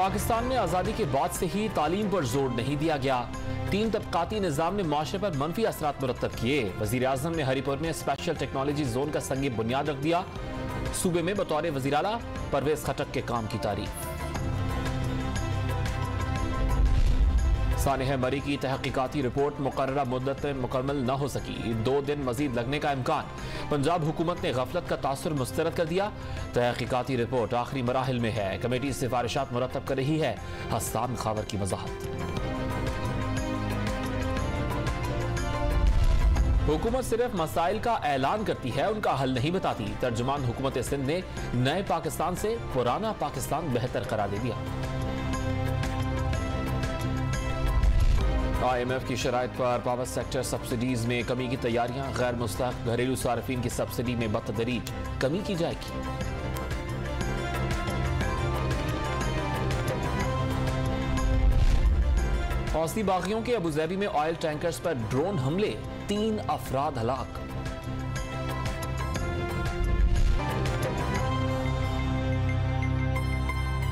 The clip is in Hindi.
पाकिस्तान में आज़ादी के बाद से ही तालीम पर जोर नहीं दिया गया। 3 तबकाती निज़ाम ने माशरे पर मनफी असरात मुरत्तब किए। वज़ीर आज़म ने हरीपुर में स्पेशल टेक्नोलॉजी जोन का संग बुनियाद रख दिया। सूबे में बतौर वज़ीर आला परवेज खटक के काम की तारीफ। सानिह मरी की तहकीकाती रिपोर्ट मुकर्ररा मुद्दत में मुकम्मल न हो सकी। 2 दिन मजीद लगने का इम्कान। पंजाब हुकूमत ने गफलत का तासुर मुस्तरद कर दिया। तहकीकाती रिपोर्ट आखिरी मराहिल में है। कमेटी सिफारिशात मुरतब कर रही है। हस्सान खावर की वजाहत। हुकूमत सिर्फ मसाइल का ऐलान करती है, उनका हल नहीं बताती। तर्जुमान हुकूमत सिंध ने नए पाकिस्तान से पुराना पाकिस्तान बेहतर करार दे दिया। IMF की शराइत पर पावर सेक्टर सब्सिडीज में कमी की तैयारियां। गैर मुस्तहक घरेलू सार्फिन की सब्सिडी में बतदरीज कमी की जाएगी। हौसी बागियों के अबुजैबी में ऑयल टैंकर्स पर ड्रोन हमले, 3 अफराद हलाक।